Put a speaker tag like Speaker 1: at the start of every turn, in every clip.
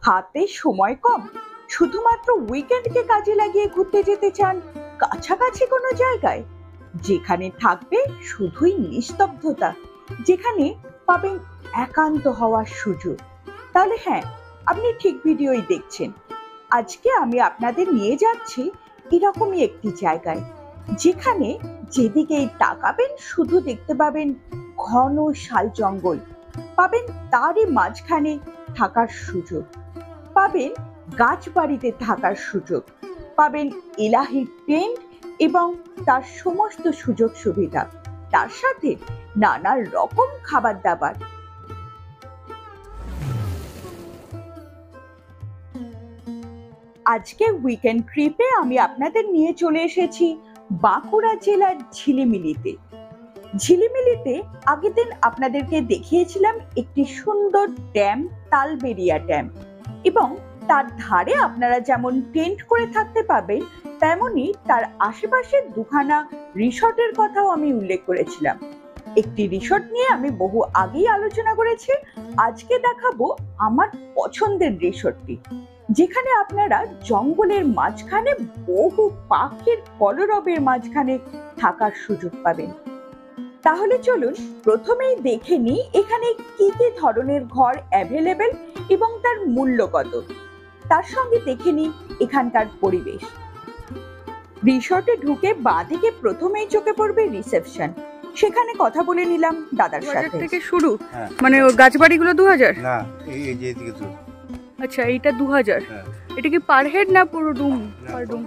Speaker 1: হাতে সময় কম, শুধুমাত্র উইকেন্ডকে কাজে লাগিয়ে ঘুরতে যেতে চান কাছাকাছি কোনো জায়গায়, যেখানে থাকবে শুধুই নিস্তব্ধতা, যেখানে পাবেন একান্ত হওয়ার সুযোগ, তাহলে হ্যাঁ, আপনি ঠিক ভিডিওই দেখছেন। আজকে আমি আপনাদের নিয়ে যাচ্ছি এরকমই একটি জায়গায়, যেখানে যেদিকেই তাকাবেন শুধু দেখতে পাবেন ঘন শাল জঙ্গল, পাবেন তারই মাঝখানে থাকার সুযোগ, পাবেন গাছবাড়িতে থাকার সুযোগ, পাবেন এলাহি টেন্ট এবং তার সমস্ত সুযোগ সুবিধা, তার সাথে নানা রকম খাবার দাবার। আজকে উইকেন্ড ট্রিপে আমি আপনাদের নিয়ে চলে এসেছি বাঁকুড়া জেলার ঝিলিমিলিতে। ঝিলিমিলিতে আগের দিন আপনাদেরকে দেখিয়েছিলাম একটি সুন্দর ড্যাম, তালবেরিয়া ড্যাম, এবং তার ধারে আপনারা যেমন টেন্ট করে থাকতে পাবেন, তেমনি তার আশেপাশে দুখানা রিসর্টের কথাও আমি উল্লেখ করেছিলাম। একটি রিসর্ট নিয়ে আমি বহু আগেই আলোচনা করেছি, আজকে দেখাবো আমার পছন্দের রিসর্টটি, যেখানে আপনারা জঙ্গলের মাঝখানে বহু পাখির কলরবের মাঝখানে থাকার সুযোগ পাবেন। তাহলে চলুন প্রথমেই দেখে নিই এখানে কি কি ধরনের ঘর অ্যাভেলেবেল এবং তার মূল্য কত। তার সঙ্গে দেখে নিই এখানকার পরিবেশ। রিসর্টে ঢুকে বাঁদিকে প্রথমেই চোখে পড়বে রিসেপশন, সেখানে কথা বলে নিলাম দাদার সাথে।
Speaker 2: থেকে শুরু, মানে গাছবাড়িগুলো 2000?
Speaker 3: না, এই যে এদিকে তো।
Speaker 2: আচ্ছা, এইটা 2000। এটা কি পার হেড না পুরো রুম? পার রুম।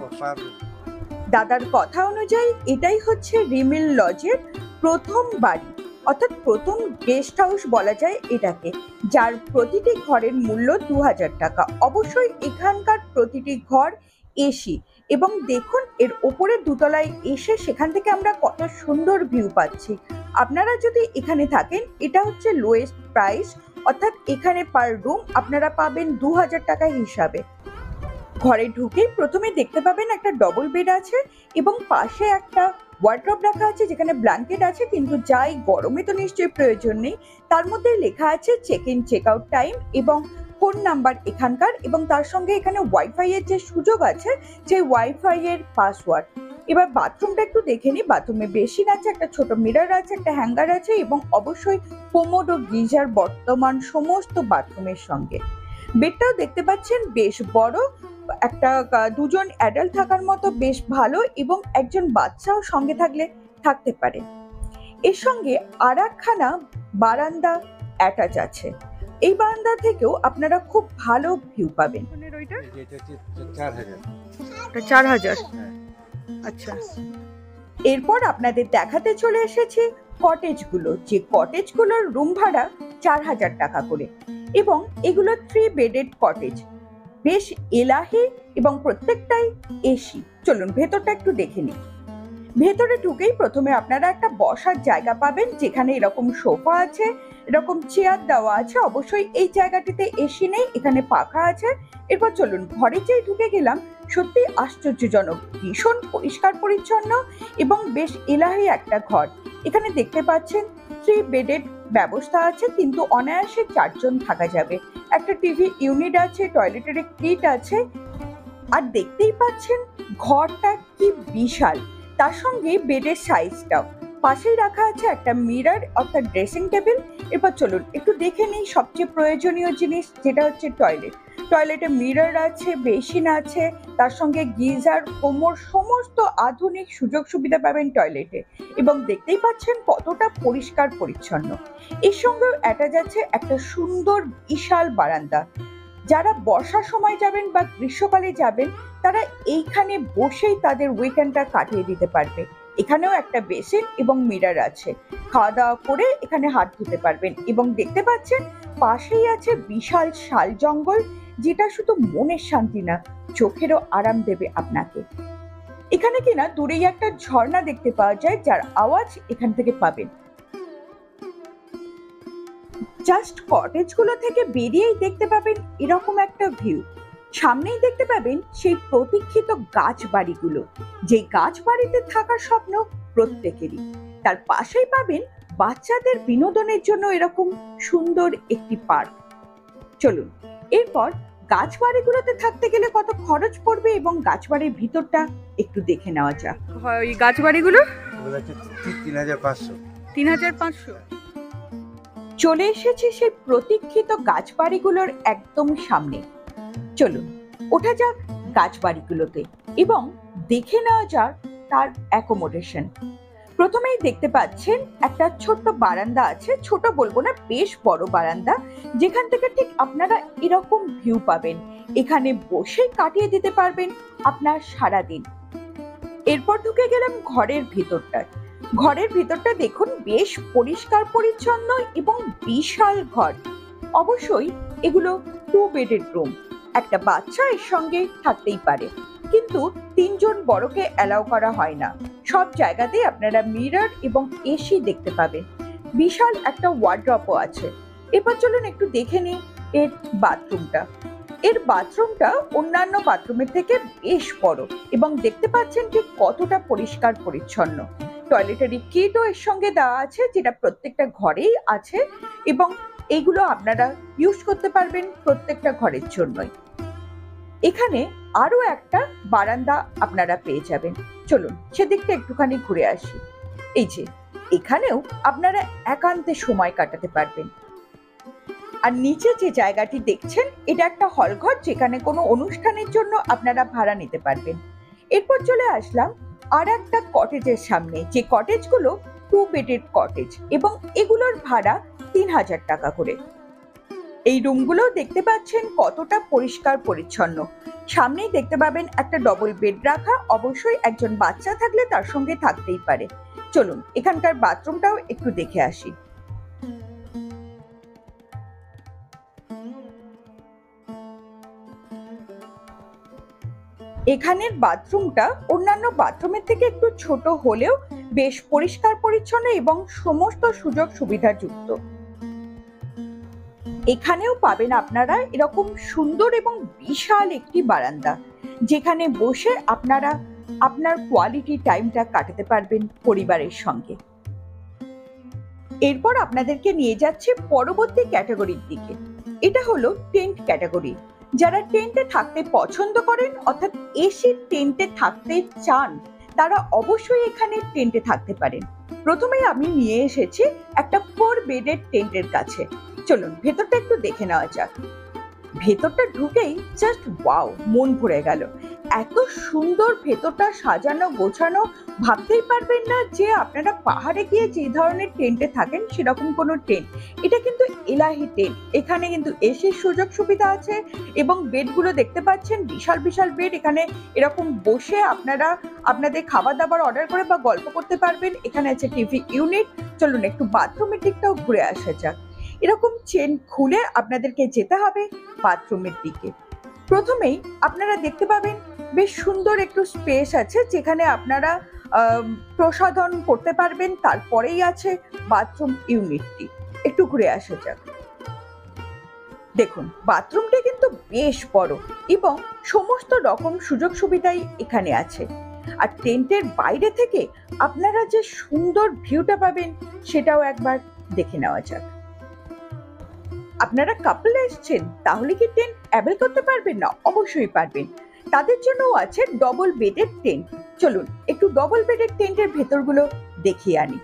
Speaker 1: দাদার কথা অনুযায়ী এটাই হচ্ছে রিমিল লজের প্রথম বাড়ি, অর্থাৎ প্রথম গেস্ট হাউস বলা যায় এটাকে, যার প্রতিটি ঘরের মূল্য 2000 টাকা। অবশ্যই এখানকার প্রতিটি ঘর এসি, এবং দেখুন এর ওপরে দোতলায় এসে সেখান থেকে আমরা কত সুন্দর ভিউ পাচ্ছি। আপনারা যদি এখানে থাকেন, এটা হচ্ছে লোয়েস্ট প্রাইস, অর্থাৎ এখানে পার রুম আপনারা পাবেন 2000 টাকা হিসাবে। ঘরে ঢুকেই প্রথমে দেখতে পাবেন একটা ডবল বেড আছে এবং পাশে একটা ওয়ার্ড্রব রাখা আছে যেখানে ব্ল্যাঙ্কেট আছে, কিন্তু যাই গরমে তো নিশ্চয়ই প্রয়োজন নেই। তার মধ্যে লেখা আছে check in check out time এবং ফোন নাম্বার এখানকার, এবং তার সঙ্গে এখানে ওয়াইফাই এর যে সুযোগ আছে সেই ওয়াইফাই এর পাসওয়ার্ড। এবার বাথরুমটা একটু দেখে নিই। বাথরুমে বেসিন আছে, একটা ছোট মিরর আছে, একটা হ্যাঙ্গার আছে এবং অবশ্যই কোমোড ও গিজার বর্তমান সমস্ত বাথরুমের সঙ্গে। বেডটাও দেখতে পাচ্ছেন বেশ বড়, একটা দুজন অ্যাডাল্ট থাকার মতো বেশ ভালো, এবং একজন বাচ্চাও সঙ্গে থাকলে থাকতে পারে। এর সঙ্গে আর একখানা বারান্দা অ্যাটাচ আছে, এই বারান্দা থেকেও আপনারা খুব ভালো ভিউ পাবেন।
Speaker 2: 4000। আচ্ছা,
Speaker 1: এরপর আপনাদের দেখাতে চলে এসেছি কটেজগুলো, যে কটেজগুলোর রুম ভাড়া 4000 টাকা করে, এবং এগুলো 3 বেডেড কটেজ, বেশ এলাহি এবং প্রত্যেকটাই এসি। চলুন ভেতরটা একটু দেখে নিই। ভেতরে ঢুকেই প্রথমে আপনারা একটা বসার জায়গা পাবেন, যেখানে এরকম সোফা আছে, এরকম চেয়ার দেওয়া আছে। অবশ্যই এই জায়গাটিতে এসি নেই, এখানে পাখা আছে। এরপর চলুন ঘরে যেই ঢুকে গেলাম, সত্যি আশ্চর্যজনক, ভীষণ পরিষ্কার পরিচ্ছন্ন এবং বেশ এলাহি একটা ঘর। এখানে দেখতে পাচ্ছেন 3 বেডেড ব্যবস্থা আছে, কিন্তু অনায়াসে 4 জন থাকা যাবে। একটা টিভি ইউনিট আছে, টয়লেটের কিট আছে, আর দেখতেই পাচ্ছেন ঘরটা কি বিশাল, তার সঙ্গে বেডের সাইজটাও। পাশেই রাখা আছে একটা মিরর অর্থাৎ ড্রেসিং টেবিল। এরপর চলুন একটু দেখে নিই সবচেয়ে প্রয়োজনীয় জিনিস, যেটা হচ্ছে টয়লেট। টয়লেটে মিরর আছে, বেসিন আছে, তার সঙ্গে গিজার, কোমর, সমস্ত আধুনিক সুযোগ সুবিধা পাবেন টয়লেটে, এবং দেখতেই পাচ্ছেন কতটা পরিষ্কার পরিচ্ছন্ন। এর সঙ্গেও অ্যাটাচ আছে একটা সুন্দর বিশাল বারান্দা। যারা বর্ষার সময় যাবেন বা গ্রীষ্মকালে যাবেন, তারা এইখানে বসেই তাদের উইকেন্ডটা কাটিয়ে দিতে পারবে। এখানেও একটা বেসিন এবং মিরর আছে, খাওয়া দাওয়া করে এখানে হাত ধুতে পারবেন। এবং দেখতে পাচ্ছেন পাশেই আছে বিশাল শাল জঙ্গল, যেটা শুধু মনের শান্তি না, চোখেরও আরাম দেবে আপনাকে। এখানে কিনা দূরেই একটা ঝর্ণা দেখতে পাওয়া যায়, যার আওয়াজ এখান থেকে পাবেন। জাস্ট কটেজগুলো থেকে বেরিয়েই দেখতে পাবেন এরকম একটা ভিউ। সামনেই দেখতে পাবেন সেই প্রতীক্ষিত গাছ বাড়িগুলো, যে গাছ বাড়িতে থাকার স্বপ্ন প্রত্যেকেরই। তার পাশেই পাবেন বাচ্চাদের বিনোদনের জন্য এরকম সুন্দর একটি পার্ক। চলুন এরপর গাছ বাড়িগুলোতে থাকতে গেলে কত খরচ পড়বে এবং গাছ বাড়ির ভিতরটা একটু দেখে নেওয়া যাক।
Speaker 2: হয় ওই গাছ বাড়িগুলো
Speaker 3: ওগুলো হচ্ছে 3,500।
Speaker 2: 3,500।
Speaker 1: চলে এসেছি সেই প্রতীক্ষিত গাছ বাড়িগুলোর একদম সামনে। চলুন ওঠা যাক গাছ বাড়িগুলোতে এবং দেখে নেওয়া যাক তার অ্যাকোমোডেশন। প্রথমেই দেখতে পাচ্ছেন একটা ছোট্ট বারান্দা আছে, ছোট বলবো না, বেশ বড় বারান্দা, যেখান থেকে ঠিক আপনারা এরকম ভিউ পাবেন। এখানে বসে কাটিয়ে দিতে পারবেন আপনার সারা দিন। এরপর ঢুকে গেলাম ঘরের ভিতরটা। ঘরের ভিতরটা দেখুন, বেশ পরিষ্কার পরিচ্ছন্ন এবং বিশাল ঘর। অবশ্যই এগুলো 2 বেডের রুম। একটা বাচ্চা এর সঙ্গে থাকতেই পারে, কিন্তু 3 জন বড়কে অ্যালাউ করা হয় না। সব জায়গাতেই আপনারা মিরর এবং এসি দেখতে পাবেন। বিশাল একটা ওয়ার্ড্রপও আছে। এবার চলুন একটু দেখে নিই এর বাথরুমটা। এর বাথরুমটা অন্যান্য বাথরুমের থেকে বেশ বড় এবং দেখতে পাচ্ছেন ঠিক কতটা পরিষ্কার পরিচ্ছন্ন। টয়লেটারি কিটও এর সঙ্গে দেওয়া আছে, যেটা প্রত্যেকটা ঘরেই আছে এবং এইগুলো আপনারা ইউজ করতে পারবেন প্রত্যেকটা ঘরের জন্যই। এখানে আরো একটা বারান্দা আপনারা পেয়ে যাবেন। চলুন সেদিকটা একটুখানি ঘুরে আসি। এই যে এখানেও আপনারা একান্তে সময় কাটাতে পারবেন। আর নিচে যে জায়গাটি দেখছেন, এটা একটা হল ঘর, যেখানে কোনো অনুষ্ঠানের জন্য আপনারা ভাড়া নিতে পারবেন। এরপর চলে আসলাম আর একটা কটেজের সামনে, যে কটেজগুলো 2 বেডের কটেজ এবং এগুলোর ভাড়া 3,000 টাকা করে। এই রুমগুলো দেখতে পাচ্ছেন কতটা পরিষ্কার পরিচ্ছন্ন। সামনেই দেখতে পাবেন একটা ডবল বেড রাখা, অবশ্যই একজন বাচ্চা থাকলে তার সঙ্গে থাকতেই পারে। চলুন এখানকার বাথরুমটাও একটু দেখে আসি। এখানের বাথরুমটা অন্যান্য বাথরুমের থেকে একটু ছোট হলেও বেশ পরিষ্কার পরিচ্ছন্ন এবং সমস্ত সুযোগ সুবিধাযুক্ত। এখানেও পাবেন আপনারা এরকম সুন্দর এবং বিশাল একটি বারান্দা, যেখানে বসে আপনারা আপনার কোয়ালিটি টাইমটা কাটাতে পারবেন পরিবারের সঙ্গে। এরপর আপনাদেরকে নিয়ে যাচ্ছে পরবর্তী ক্যাটাগরির দিকে। এটা হলো টেন্ট ক্যাটাগরি। যারা টেন্টে থাকতে পছন্দ করেন, অর্থাৎ এসি টেন্টে থাকতে চান, তারা অবশ্যই এখানে টেন্টে থাকতে পারেন। প্রথমেই আমি নিয়ে এসেছি একটা 4 বেডের টেন্টের কাছে। চলুন ভেতরটা একটু দেখে নেওয়া যাক। ভেতরটা ঢুকেই জাস্ট ওয়াও, মন ভরে গেল। এত সুন্দর ভেতরটা সাজানো গোছানো, ভাবতেই পারবেন না যে আপনারা পাহাড়ে গিয়ে যে ধরনের টেন্টে থাকেন সেরকম কোনো টেন্ট। এটা কিন্তু এলাহি টেন্ট। এখানে কিন্তু এসির সুযোগ সুবিধা আছে এবং বেডগুলো দেখতে পাচ্ছেন বিশাল বিশাল বেড। এখানে এরকম বসে আপনারা আপনাদের খাবার দাবার অর্ডার করে বা গল্প করতে পারবেন। এখানে আছে টিভি ইউনিট। চলুন একটু বাথরুমের দিকটাও ঘুরে আসা যাক। এরকম চেন খুলে আপনাদেরকে যেতে হবে বাথরুমের দিকে। প্রথমেই আপনারা দেখতে পাবেন বেশ সুন্দর একটু স্পেস আছে, যেখানে আপনারা প্রসাধন করতে পারবেন। তারপরেই আছে বাথরুম ইউনিটটি। একটু ঘুরে আসা যাক। দেখুন বাথরুমটা কিন্তু বেশ বড় এবং সমস্ত রকম সুযোগ সুবিধাই এখানে আছে। আর টেন্টের বাইরে থেকে আপনারা যে সুন্দর ভিউটা পাবেন সেটাও একবার দেখে নেওয়া যাক। আপনারা কাপল এসছেন, তাহলে কি টেন্ট অ্যাভেল করতে পারবেন না? অবশ্যই পারবেন। তাদের জন্যও আছে ডবল বেডের টেন্ট। চলুন একটু ডবল বেডের টেন্টের ভেতরগুলো দেখিয়ে আনি।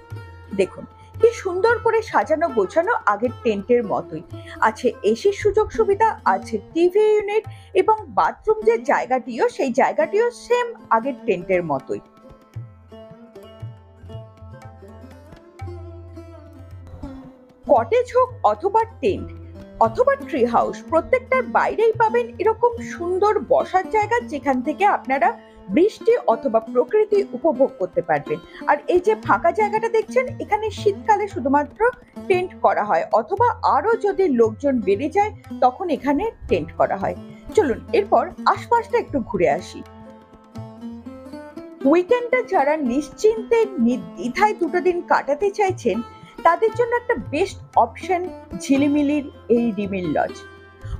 Speaker 1: দেখুন কি সুন্দর করে সাজানো গোছানো, আগের টেন্টের মতোই। আছে এসির সুযোগ সুবিধা, আছে টিভি ইউনিট এবং বাথরুম যে জায়গাটিও, সেই জায়গাটিও সেম আগের টেন্টের মতোই। কটেজ হোক অথবা টেন্ট অথবা ট্রি হাউস, প্রত্যেকটার বাইরেই পাবেন এরকম সুন্দর বসার জায়গা, যেখান থেকে আপনারা বৃষ্টি অথবা প্রকৃতি উপভোগ করতে পারবেন। আর এই যে ফাঁকা জায়গাটা দেখছেন, এখানে শীতকালে শুধুমাত্র টেন্ট করা হয়, অথবা আরো যদি লোকজন বেড়ে যায় তখন এখানে টেন্ট করা হয়। চলুন এরপর আশপাশটা একটু ঘুরে আসি। উইকেন্ডটা যারা নিশ্চিন্তে নির্দ্বিধায় 2 দিন কাটাতে চাইছেন, তাদের জন্য একটা বেস্ট অপশন ঝিলিমিলির এই রিমিল লজ।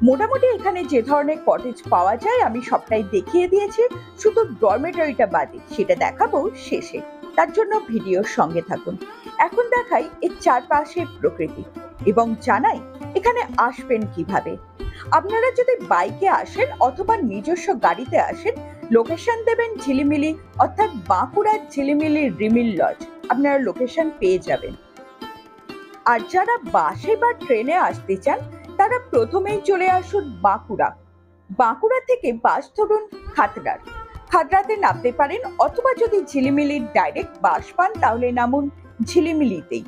Speaker 1: মোটামুটি এখানে যে ধরনের কটেজ পাওয়া যায় আমি সবটাই দেখিয়ে দিয়েছি, শুধু ডরমেটরিটা বাদে, সেটা দেখাবো শেষে। তার জন্য ভিডিওর সঙ্গে থাকুন। এখন দেখাই এর চারপাশের প্রকৃতি এবং জানাই এখানে আসবেন কিভাবে। আপনারা যদি বাইকে আসেন অথবা নিজস্ব গাড়িতে আসেন, লোকেশন দেবেন ঝিলিমিলি, অর্থাৎ বাঁকুড়ার ঝিলিমিলি রিমিল লজ, আপনারা লোকেশন পেয়ে যাবেন। আর যারা বাসে বা ট্রেনে আসতে চান তারা প্রথমেই চলে আসুন বাঁকুড়া। বাঁকুড়া থেকে বাস ধরুন খাতড়াতে নামতে পারেন, অথবা যদি ঝিলিমিলির ডাইরেক্ট বাস পান তাহলে নামুন ঝিলিমিলিতেই।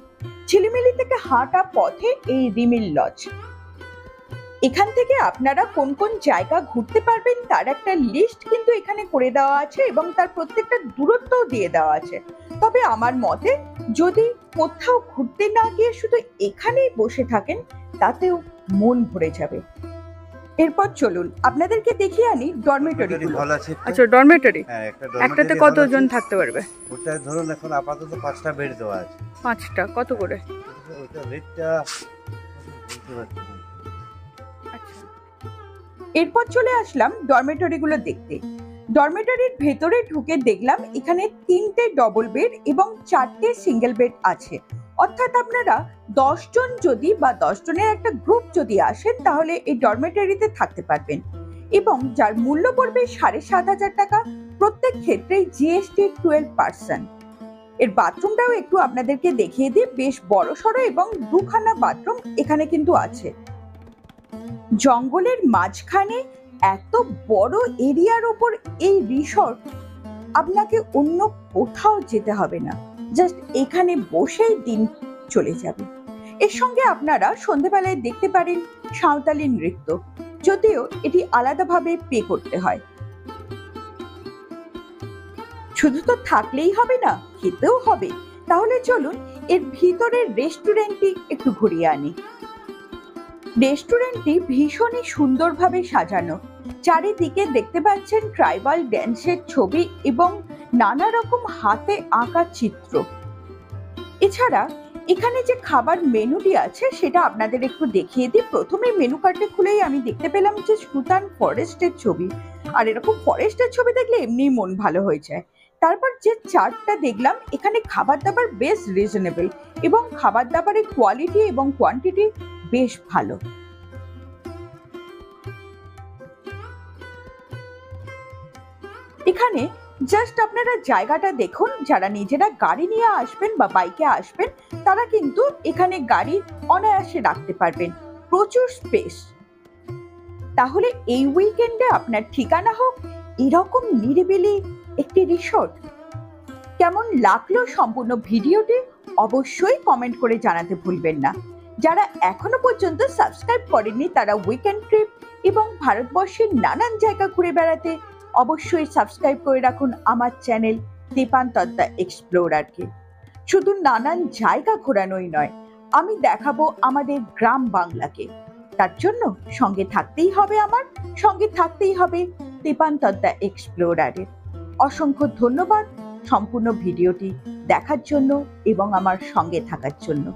Speaker 1: ঝিলিমিলি থেকে হাঁটা পথে এই রিমিল লজ। এখান থেকে আপনারা কোন কোন জায়গা ঘুরতে পারবেন তার একটা লিস্ট কিন্তু এখানে করে দেওয়া আছে এবং তার প্রত্যেকটা দূরত্বও দিয়ে দেওয়া আছে। তবে আমার মতে যদি কোথাও ঘুরতে না গিয়ে শুধু এখানেই বসে থাকেন তাতেও মন ভরে যাবে। এরপর চলুন আপনাদেরকে দেখিয়ে আনি ডরমেটরি।
Speaker 3: ভালো আছে।
Speaker 2: আচ্ছা, ডরমেটরি
Speaker 3: হ্যাঁ,
Speaker 2: একটাতে কতজন থাকতে পারবে?
Speaker 3: ওটা ধরুন এখন আপাতত 5টা বেড দেওয়া আছে।
Speaker 2: 5টা কত করে?
Speaker 3: ওটা রেটটা বলতে পারছি না।
Speaker 2: আচ্ছা,
Speaker 1: এরপর চলে আসলাম ডরমেটরিগুলো দেখতে। ডরমেটরির ভেতরে ঢুকে দেখলাম এখানে 3টে ডবল বেড এবং 4টে সিঙ্গেল বেড আছে। অর্থাৎ আপনারা 10 জন যদি বা 10 জনের একটা গ্রুপ যদি আসেন তাহলে এই ডরমেটরিতে থাকতে পারবেন, এবং যার মূল্য পড়বে 7,500 টাকা। প্রত্যেক ক্ষেত্রেই জিএসটি 12%। এর বাথরুমটাও একটু আপনাদেরকে দেখিয়ে দিই, বেশ বড় সড়ো এবং 2খানা বাথরুম এখানে কিন্তু আছে। জঙ্গলের মাঝখানে এত বড় এরিয়ার উপর এই রিসর্ট, আপনাকে অন্য কোথাও যেতে হবে না, জাস্ট এখানে বসেই দিন চলে যাবে। এর সঙ্গে আপনারা সন্ধ্যেবেলায় দেখতে পারেন সাঁওতালি নৃত্য, যদিও এটি আলাদাভাবে পে করতে হয়। শুধু তো থাকলেই হবে না, খেতেও হবে। তাহলে চলুন এর ভিতরের রেস্টুরেন্টটি একটু ঘুরিয়ে আনি। রেস্টুরেন্টটি ভীষণই সুন্দরভাবে সাজানো। চারিদিকে দেখতে পাচ্ছেন ট্রাইবাল ড্যান্সের ছবি এবং নানা রকম হাতে আঁকা চিত্র। এছাড়া এখানে যে খাবার মেনুটি আছে সেটা আপনাদের একটু দেখিয়ে দিই। প্রথমে মেনু কার্ডে খুলেই আমি দেখতে পেলাম যে সুতান ফরেস্টের ছবি, আর এরকম ফরেস্টের ছবি দেখলে এমনিই মন ভালো হয়ে যায়। তারপর যে চার্টটা দেখলাম, এখানে খাবার দাবার বেশ রিজনেবল এবং খাবার দাবারের কোয়ালিটি এবং কোয়ান্টিটি বেশ ভালো। এখানে জাস্ট আপনারা জায়গাটা দেখুন, যারা নিজেরা গাড়ি নিয়ে আসবেন বা বাইকে আসবেন তারা কিন্তু এখানে গাড়ি অনায়াসে রাখতে পারবেন, প্রচুর স্পেস। তাহলে এই উইকেন্ডে আপনার ঠিকানা হোক এরকম নিরিবিলি একটি রিসর্ট। কেমন লাগলো সম্পূর্ণ ভিডিওটি অবশ্যই কমেন্ট করে জানাতে ভুলবেন না। যারা এখনো পর্যন্ত সাবস্ক্রাইব করেননি তারা উইকেন্ড ট্রিপ এবং ভারতবর্ষের নানান জায়গা ঘুরে বেড়াতে অবশ্যই সাবস্ক্রাইব করে রাখুন আমার চ্যানেল দীপান্তর দ্য এক্সপ্লোরারকে। শুধু নানান জায়গা ঘোরানোই নয়, আমি দেখাবো আমাদের গ্রাম বাংলাকে। তার জন্য সঙ্গে থাকতেই হবে, আমার সঙ্গে থাকতেই হবে দীপান্তর দ্য এক্সপ্লোরারের। অসংখ্য ধন্যবাদ সম্পূর্ণ ভিডিওটি দেখার জন্য এবং আমার সঙ্গে থাকার জন্য।